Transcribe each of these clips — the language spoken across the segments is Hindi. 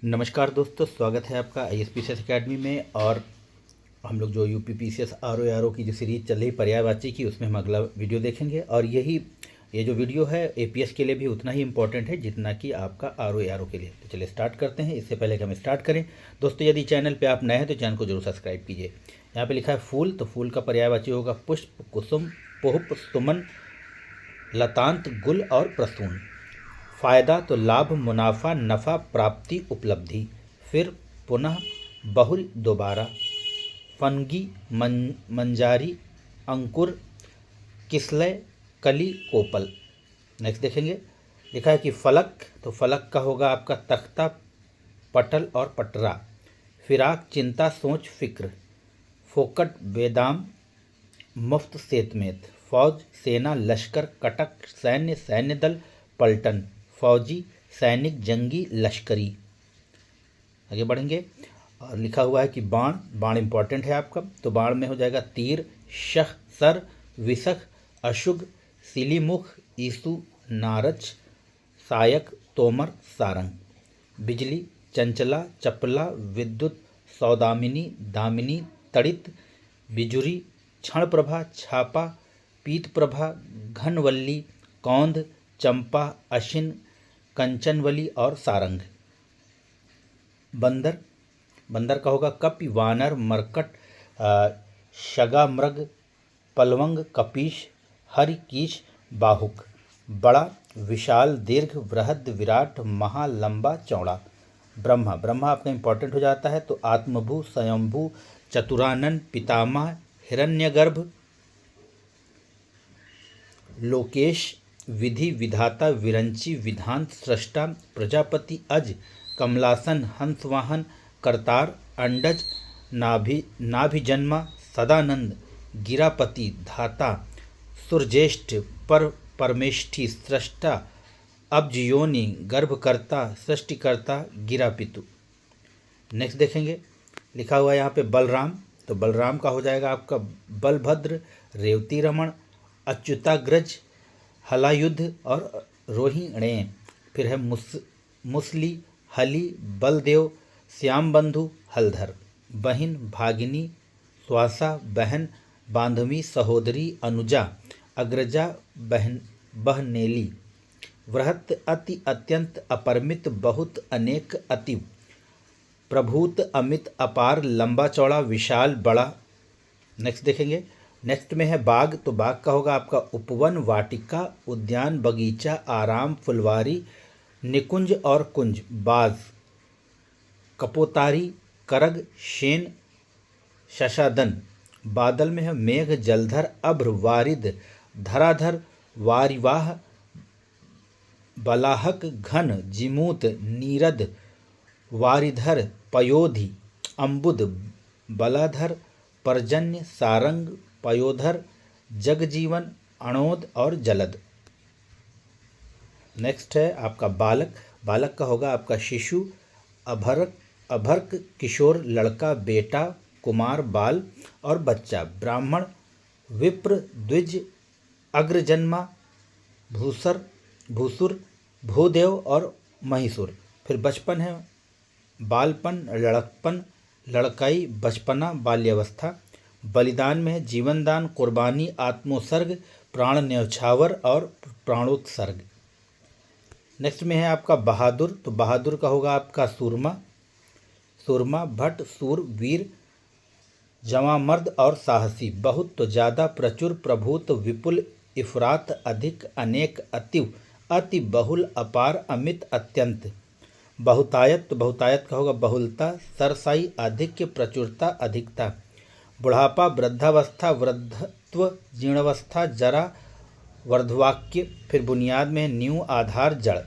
नमस्कार दोस्तों, स्वागत है आपका ISPCS एकेडमी में। और हम लोग जो UPPCS RO की जो सीरीज चल रही पर्यायवाची की, उसमें हम अगला वीडियो देखेंगे। और ये जो वीडियो है APS के लिए भी उतना ही इम्पोर्टेंट है जितना कि आपका RO के लिए। तो चलिए स्टार्ट करते हैं। इससे पहले कि हम स्टार्ट करें दोस्तों, यदि चैनल पर आप नए हैं तो चैनल को जरूर सब्सक्राइब कीजिए। यहाँ पर लिखा है फूल, तो फूल का पर्यायवाची होगा पुष्प, कुसुम, पुष्प, सुमन, लतांत, गुल और प्रसून। फ़ायदा तो लाभ, मुनाफा, नफ़ा, प्राप्ति, उपलब्धि। फिर पुनः, बहुरी, दोबारा। फनगी, मंजारी, अंकुर, किसलय, कली, कोपल। नेक्स्ट देखेंगे, लिखा है कि फलक, तो फलक का होगा आपका तख्ता, पटल और पटरा। फिराक, चिंता, सोच, फिक्र। फोकट, बेदाम, मुफ्त, सेतमेत। फौज, सेना, लश्कर, कटक, सैन्य, सैन्य दल, पलटन। फौजी, सैनिक, जंगी, लश्करी। आगे बढ़ेंगे और लिखा हुआ है कि बाण, बाण इंपॉर्टेंट है आपका। तो बाण में हो जाएगा तीर, शह, सर, विसख, अशुग, सिलीमुख, ईसु, नारच, सायक, तोमर, सारंग। बिजली, चंचला, चपला, विद्युत, सौदामिनी, दामिनी, तड़ित, बिजुरी, क्षण प्रभा, छापा, पीत प्रभा, घनवल्ली, कौंध, चंपा, अशिन, कंचनवली और सारंग। बंदर, बंदर का होगा कपि, वानर, मरकट, शगामृग, पलवंग, कपीश, हरि, कीश, बाहुक। बड़ा, विशाल, दीर्घ, बृहद, विराट, महा, लंबा, चौड़ा। ब्रह्मा, ब्रह्मा आपका इंपॉर्टेंट हो जाता है। तो आत्मभू, स्वयंभू, चतुरानन, पितामह, हिरण्यगर्भ, लोकेश, विधि, विधाता, विरंची, विधान, सृष्टा, प्रजापति, अज, कमलासन, हंसवाहन, करतार, अंडज, नाभिजन्मा, सदानंद, गिरापति, धाता, सुरज्येष्ठ, परमेष्ठी, सृष्टा, अब्जयोनि, गर्भकर्ता, सृष्टिकर्ता, गिरापितु। नेक्स्ट देखेंगे, लिखा हुआ है यहाँ पे बलराम, तो बलराम का हो जाएगा आपका बलभद्र, रेवती रमण, अच्युताग्रज, हलायुद्ध और रोहिणे। फिर है मुसली, हली, बलदेव, श्यामबंधु, हलधर। बहिन, भागिनी, स्वासा, बहन, बांधवी, सहोदरी, अनुजा, अग्रजा, बहनेली। वृहत, अति, अत्यंत, अपरिमित, बहुत, अनेक, अति। प्रभूत, अमित, अपार, लंबा चौड़ा, विशाल, बड़ा। नेक्स्ट देखेंगे, नेक्स्ट में है बाग, तो बाग का होगा आपका उपवन, वाटिका, उद्यान, बगीचा, आराम, फुलवारी, निकुंज और कुंज। बाज, कपोतारी, करग, शेन, शशादन। बादल में है मेघ, जलधर, अभ्र, वारिद, धराधर, वारिवाह, बलाहक, घन, जिमूत, नीरद, वारिधर, पयोधि, अम्बुद, बलाधर, पर्जन्य, सारंग, पयोधर, जगजीवन, अणोद और जलद। नेक्स्ट है आपका बालक, बालक का होगा आपका शिशु, अभर्क, किशोर, लड़का, बेटा, कुमार, बाल और बच्चा। ब्राह्मण, विप्र, द्विज, अग्रजन्मा, भूसुर, भूदेव और महिषुर। फिर बचपन है बालपन, लड़कपन, लड़काई, बचपना, बाल्यावस्था। बलिदान में है जीवनदान, कुर्बानी, आत्मोत्सर्ग, प्राण न्यौछावर और प्राणोत्सर्ग। नेक्स्ट में है आपका बहादुर, तो बहादुर का होगा आपका सूरमा, भट्ट, सूर, वीर, जवामर्द और साहसी। बहुत तो ज़्यादा, प्रचुर, प्रभुत, विपुल, इफरात, अधिक, अनेक, अतिव, अति, बहुल, अपार, अमित, अत्यंत। बहुतायत, तो बहुतायत का होगा बहुलता, सरसाई, अधिक्य, प्रचुरता, अधिकता। बुढ़ापा, वृद्धावस्था, वृद्धत्व, जीर्णावस्था, जरा, वर्धवाक्य। फिर बुनियाद में नींव, आधार, जड़।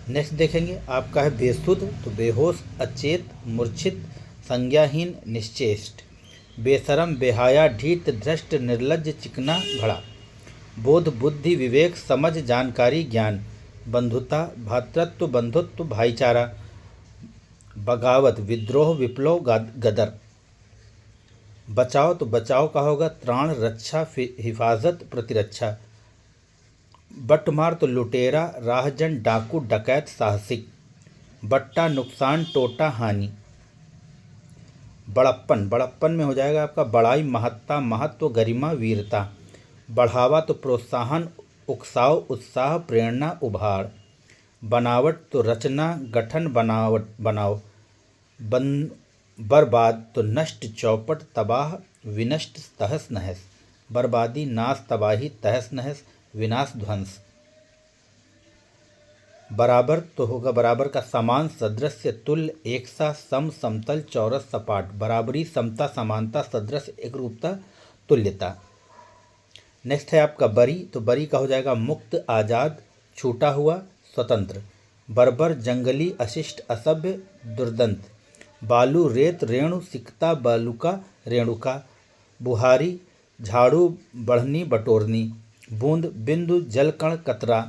नेक्स्ट देखेंगे आपका है बेसुध, तो बेहोश, अचेत, मूर्छित, संज्ञाहीन, निश्चेष्ट। बेशरम, बेहाया, ढीठ, धृष्ट, निर्लज्ज, चिकना, घड़ा। बोध, बुद्धि, विवेक, समझ, जानकारी, ज्ञान। बंधुता, भ्रातृत्व, बंधुत्व, भाईचारा। बगावत, विद्रोह, विप्लव, गदर। बचाव, तो बचाव का होगा त्राण, रक्षा, हिफाजत, प्रतिरक्षा। बटमार तो लुटेरा, राहजन, डाकू, डकैत, साहसिक। बट्टा नुकसान, टोटा हानि। बड़प्पन, बड़प्पन में हो जाएगा आपका बड़ाई, महत्ता, महत्व, गरिमा, वीरता। बढ़ावा तो प्रोत्साहन, उकसाव, उत्साह, प्रेरणा, उभार। बनावट तो रचना, गठन, बनावट, बनाओ। बर्बाद तो नष्ट, चौपट, तबाह, विनष्ट, तहस नहस। बर्बादी, नाश, तबाही, तहस नहस, विनाश, ध्वंस। बराबर तो होगा बराबर का समान, सदृश, तुल्य, एक सा, सम, समतल, चौरस, सपाट। बराबरी, समता, समानता, सदृश, एकरूपता, तुल्यता। नेक्स्ट है आपका बरी, तो बरी का हो जाएगा मुक्त, आज़ाद, छूटा हुआ, स्वतंत्र। बर्बर, जंगली, अशिष्ट, असभ्य, दुर्दंत। बालू, रेत, रेणु, सिकता, बालुका, रेणुका। बुहारी, झाड़ू, बढ़नी, बटोरनी। बूंद, बिंदु, जलकण, कतरा।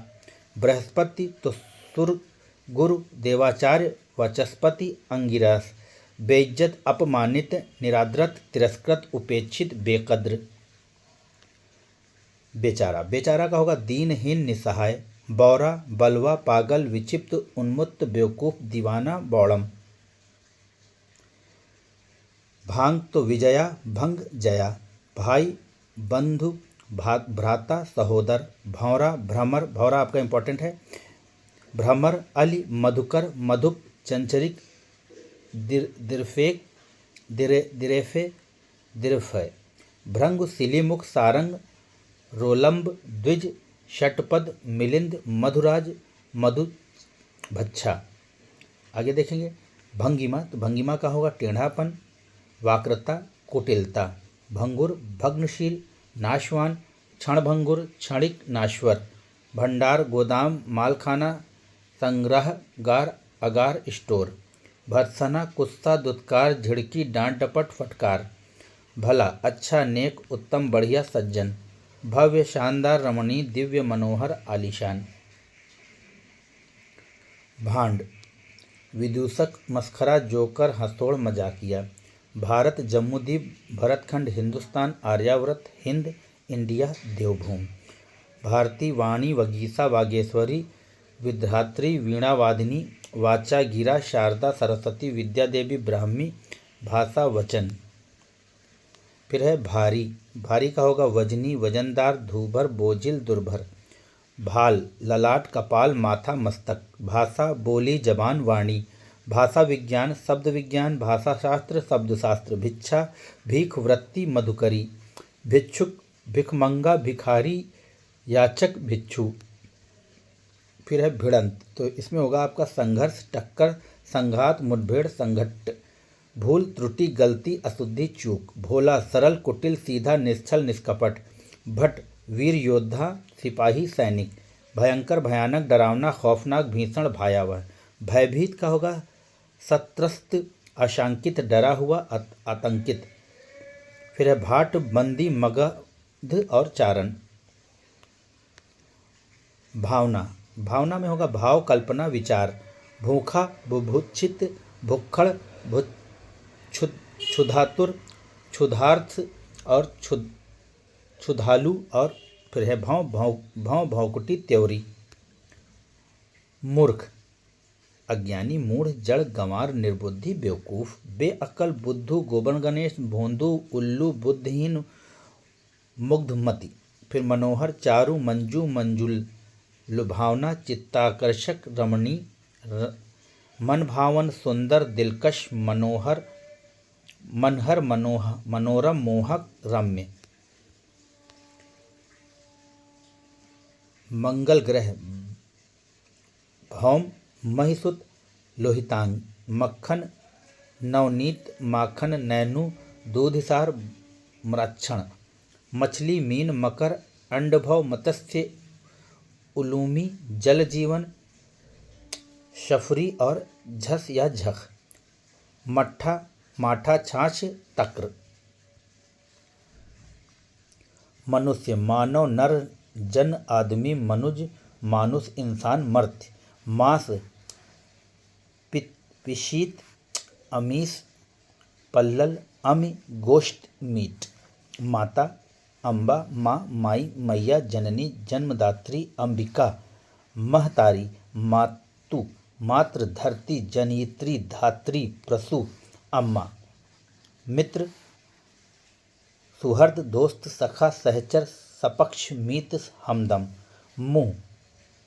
बृहस्पति तो सुर, गुरु, देवाचार्य, वाचस्पति, अंगिरस। बेइज्जत, अपमानित, निरादरत, तिरस्कृत, उपेक्षित, बेकद्र। बेचारा, बेचारा का होगा दीनहीन, निसहाय। बौरा, बलवा, पागल, विक्षिप्त, उन्मत्त, बेवकूफ, दीवाना, बौड़म। भांग तो विजया, भंग, जया। भाई, बंधु, भ्राता, सहोदर। भौरा, भ्रमर, भौरा आपका इंपॉर्टेंट है। भ्रमर, अली, मधुकर, मधुप, चंचरिक, दिरफेक, दिरेफे, दिरफय। भृंग, सिलीमुख, सारंग, रोलंब, द्विज, षटपद, मिलिंद, मधुराज, मधु, भच्छा। आगे देखेंगे भंगिमा, तो भंगिमा का होगा टेढ़ापन, वाक्रता, कुटिलता। भंगुर, भग्नशील, नाशवान, क्षणभंगुर, क्षणिक, नाश्वर। भंडार, गोदाम, मालखाना, संग्रहगार, अगार, स्टोर। भर्त्सना, गुस्सा, दुत्कार, झिड़की, डांट, डपट, फटकार। भला, अच्छा, नेक, उत्तम, बढ़िया, सज्जन। भव्य, शानदार, रमणीय, दिव्य, मनोहर, आलीशान। भांड, विदूषक, मस्खरा, जोकर, हंसोड़, मजाकिया। भारत, जम्मूद्वीप, भरतखंड, हिंदुस्तान, आर्यावर्त, हिंद, इंडिया, देवभूमि। भारती, वाणी, वगीसा, वागेश्वरी, विधात्री, वीणावादिनी, वाचा, गिरा, शारदा, सरस्वती, विद्या देवी, ब्राह्मी, भाषा, वचन। फिर है भारी, भारी का होगा वजनी, वजनदार, धूबर, बोझिल, दुर्भर। भाल, ललाट, कपाल, माथा, मस्तक। भाषा, बोली, जबान, वाणी। भाषा विज्ञान, शब्द विज्ञान, भाषा शास्त्र, शब्दशास्त्र। भिक्षा, भीख, वृत्ति, मधुकरी। भिक्षुक, भिखमंगा, भिखारी, याचक, भिक्षु। फिर है भिड़ंत, तो इसमें होगा आपका संघर्ष, टक्कर, संघात, मुठभेड़, संघट्ट। भूल, त्रुटि, गलती, अशुद्धि, चूक। भोला, सरल, कुटिल, सीधा, निश्चल, निष्कपट। भट, वीर योद्धा, सिपाही, सैनिक। भयंकर, भयानक, डरावना, खौफनाक, भीषण, भयावह। भयभीत का होगा सत्रस्त, आशंकित, डरा हुआ, आतंकित। फिर है भाट, बंदी, मगध और चारण। भावना, भावना में होगा भाव, कल्पना, विचार। भूखा, बुभुक्षित, भुक्खड़, क्षुधातुर, क्षुधार्थ और क्षुधालु। और फिर है भौकुटी, त्योरी। मूर्ख, अज्ञानी, मूढ़, जड़, गंवार, निर्बुद्धि, बेवकूफ। बेअक्ल, बुद्धू, गोबन गणेश, भोंदू, उल्लू, बुद्धिहीन, मुग्धमति। फिर मनोहर, चारु, मंजू, मंजुल, लुभावना, चित्ताकर्षक, रमणी, मनभावन, सुंदर, दिलकश, मनोहर, मनहर, मनोरम, मोहक, रम्य। मंगल ग्रह, भौम, महिसुत, लोहितांग। मक्खन, नवनीत, माखन, नैनू, दूधसार, म्राक्षण। मछली, मीन, मकर, अंडभव, मत्स्य, उलूमी, जल जीवन, शफरी और झस या झख। मट्ठा, माठा, छाछ, तक्र। मनुष्य, मानव, नर, जन, आदमी, मनुज, मानुष, इंसान, मर्त्य। मांस, पिशीत, अमीष, पल्लल, अमि, गोश्त, मीट। माता, अम्बा, माँ, माई, मैया, जननी, जन्मदात्री, अंबिका, महतारी, मातु, मातृ धरती जनयित्री धात्री प्रसु अम्मा। मित्र सुहृद दोस्त सखा सहचर सपक्ष मीत हमदम। मुँह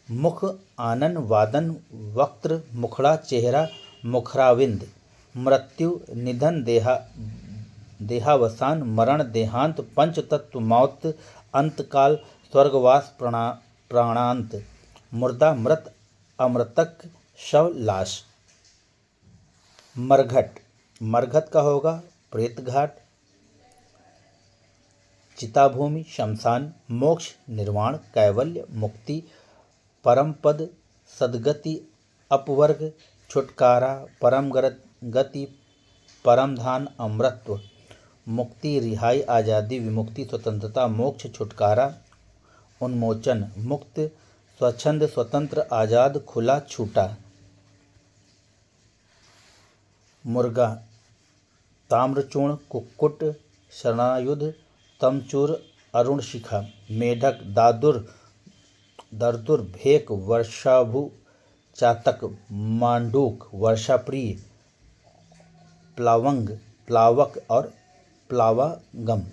मुख आनन वादन वक्त्र मुखड़ा चेहरा मुखराविंद। मृत्यु निधन देहावसान मरण देहांत पंच तत्व मौत अंतकाल स्वर्गवास प्राणांत। मुर्दा मृत अमृतक शव लाश। मरघट मरघट का होगा प्रेत घाट चिताभूमि शमशान। मोक्ष निर्वाण कैवल्य मुक्ति परम पद सद्गति अपवर्ग छुटकारा परम गति परम धान अमृतत्व। मुक्ति रिहाई आज़ादी विमुक्ति स्वतंत्रता मोक्ष छुटकारा उन्मोचन। मुक्त स्वच्छंद स्वतंत्र आज़ाद खुला छूटा। मुर्गा ताम्रचूर्ण कुक्कुट शरणायुध तमचूर अरुण शिखा। मेढक दादुर दरदुर भेक वर्षाभु चातक। मांडूक वर्षाप्रिय प्लावंग प्लावक और प्लावागम।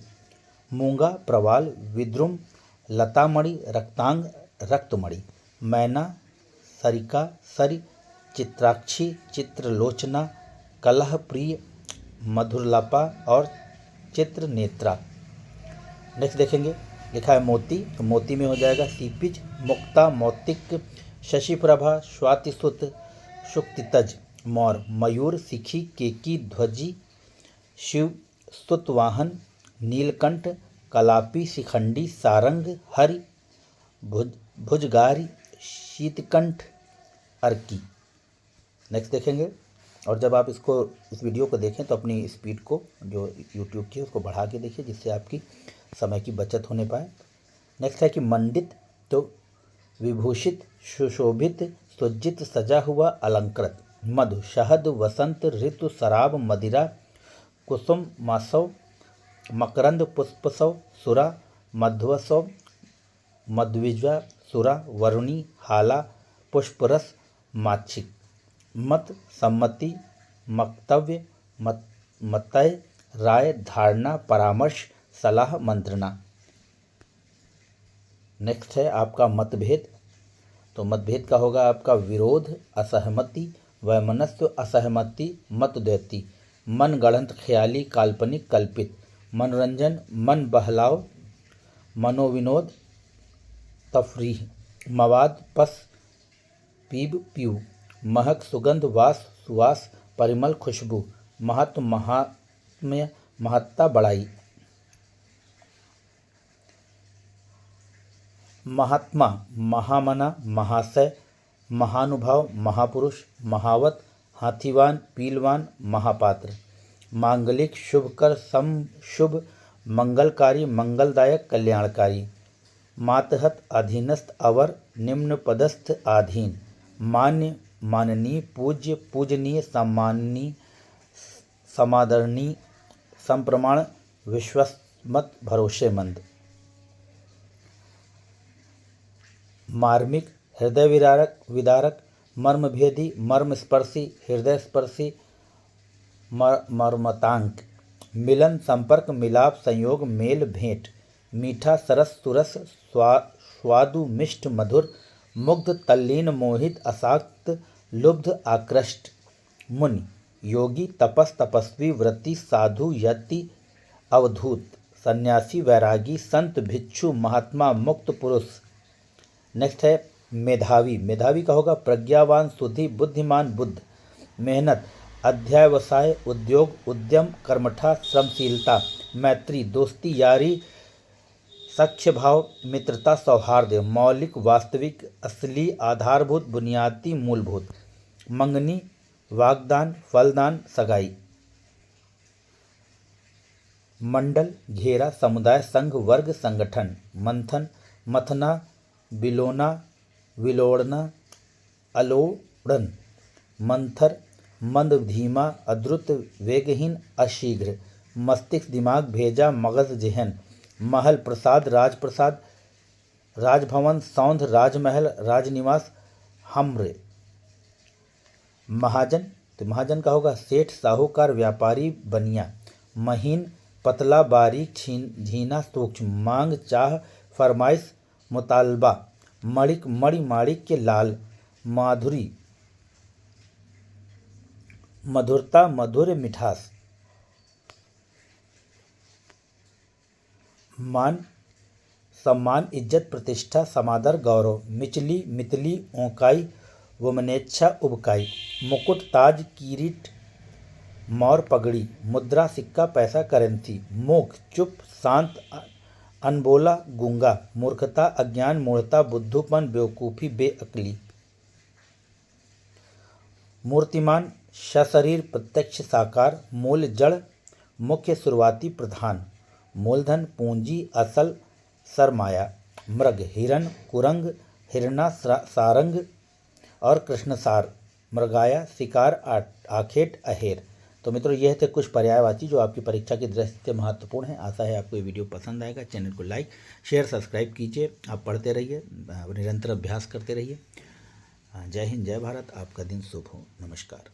मूंगा प्रवाल विद्रुम लतामणि रक्तांग रक्तमणि। मैना सरिका सरि चित्राक्षी चित्रलोचना कलह प्रिय मधुरलपा और चित्रनेत्रा। नेक्स्ट देखेंगे लिखा है मोती, तो मोती में हो जाएगा सीपिज मुक्ता मौतिक शशिप्रभा स्वातिसुत शुक्तितज। मौर मयूर सिखी केकी ध्वजी शिव स्तुतवाहन नीलकंठ कलापी शिखंडी सारंग हरि भुजगारी शीतकंठ अर्की। नेक्स्ट देखेंगे। और जब आप इस वीडियो को देखें तो अपनी स्पीड को जो यूट्यूब की उसको बढ़ा के देखिए, जिससे आपकी समय की बचत होने पाए। नेक्स्ट है कि मंडित तो विभूषित सुशोभित सुज्जित सजा हुआ अलंकृत। मधु शहद वसंत ऋतु शराब मदिरा कुसुम मासव मकरंद पुष्पसव सुरा मध्वसव मध्विज्वा सुरा वरुणी हाला पुष्परस माच्छिक। मत सम्मति मक्तव्य मतय राय धारणा परामर्श सलाह मंत्रणा। नेक्स्ट है आपका मतभेद, तो मतभेद का होगा आपका विरोध असहमति वैमनस्य असहमति मतद्वैती। मन गढ़ंत ख्याली काल्पनिक कल्पित। मनोरंजन मन बहलाव मनोविनोद तफरीह। मवाद पस पीब पीऊ। महक सुगंध वास सुवास परिमल खुशबू। महत्व महात्म्य महत्ता बड़ाई। महात्मा महामना महाशय महानुभाव महापुरुष महावत हाथीवान पीलवान महापात्र। मांगलिक शुभकर सम शुभ मंगलकारी मंगलदायक कल्याणकारी। मातहत अधीनस्थ अवर निम्न पदस्थ आधीन। मान्य माननीय पूज्य पूजनीय सम्माननीय समादरणीय संप्रमाण विश्वसमत भरोसेमंद। मार्मिक हृदय विदारक मर्मभेदी मर्मस्पर्शी हृदय स्पर्शी मर्मतांक। मिलन संपर्क मिलाप संयोग मेल भेंट। मीठा सरस सुरस स्वादु मिष्ट मधुर मुग्ध तल्लीन मोहित असाक्त लुब्ध आकृष्ट। मुनि योगी तपस तपस्वी व्रती साधु यति अवधूत सन्यासी वैरागी संत भिक्षु महात्मा मुक्त पुरुष। नेक्स्ट है मेधावी, मेधावी का होगा प्रज्ञावान सुधि बुद्धिमान बुद्ध। मेहनत अध्यावसाय उद्योग उद्यम कर्मठा श्रमशीलता। मैत्री दोस्ती यारी सख्य भाव मित्रता सौहार्द। मौलिक वास्तविक असली आधारभूत बुनियादी मूलभूत। मंगनी वागदान फलदान सगाई। मंडल घेरा समुदाय संघ वर्ग संगठन। मंथन मथना बिलोना विलोड़ना अलोड़न। मंथर मंद धीमा अद्रुत वेगहीन अशीघ्र। मस्तिष्क दिमाग भेजा मगज जेहन। महल प्रसाद राजप्रसाद राजभवन सौंध राजमहल राजनिवास हम्र। महाजन, तो महाजन का होगा सेठ, साहूकार, व्यापारी, बनिया। महीन, पतला, बारीक, झीना, सूक्ष्म। मांग, चाह, फरमाइश, मुतालबा। मणिक, मणि, माणिक्य, लाल। माधुरी, मधुरता, मधुर, मिठास। मान, सम्मान, इज्जत, प्रतिष्ठा, समादर, गौरव। मिचली, मितली, ओंकाई, वमनेच्छा, उबकाई। मुकुट, ताज, किरीट, मौर, पगड़ी। मुद्रा, सिक्का, पैसा, करेंसी। मूक, चुप, शांत, अनबोला, गूंगा। मूर्खता, अज्ञान, मूढ़ता, बुद्धूपन, बेवकूफ़ी, बेअक्ली। मूर्तिमान, सशरीर, प्रत्यक्ष, साकार। मूल, जड़, मुख्य, शुरुआती, प्रधान। मूलधन, पूंजी, असल, सरमाया। मृग, हिरण, कुरंग, हिरना, सारंग और कृष्णसार। मृगाया, शिकार, आखेट, अहेर। तो मित्रों, यह थे कुछ पर्यायवाची जो आपकी परीक्षा की दृष्टि से महत्वपूर्ण है। आशा है आपको ये वीडियो पसंद आएगा। चैनल को लाइक, शेयर, सब्सक्राइब कीजिए। आप पढ़ते रहिए, निरंतर अभ्यास करते रहिए। जय हिंद, जय भारत। आपका दिन शुभ हो। नमस्कार।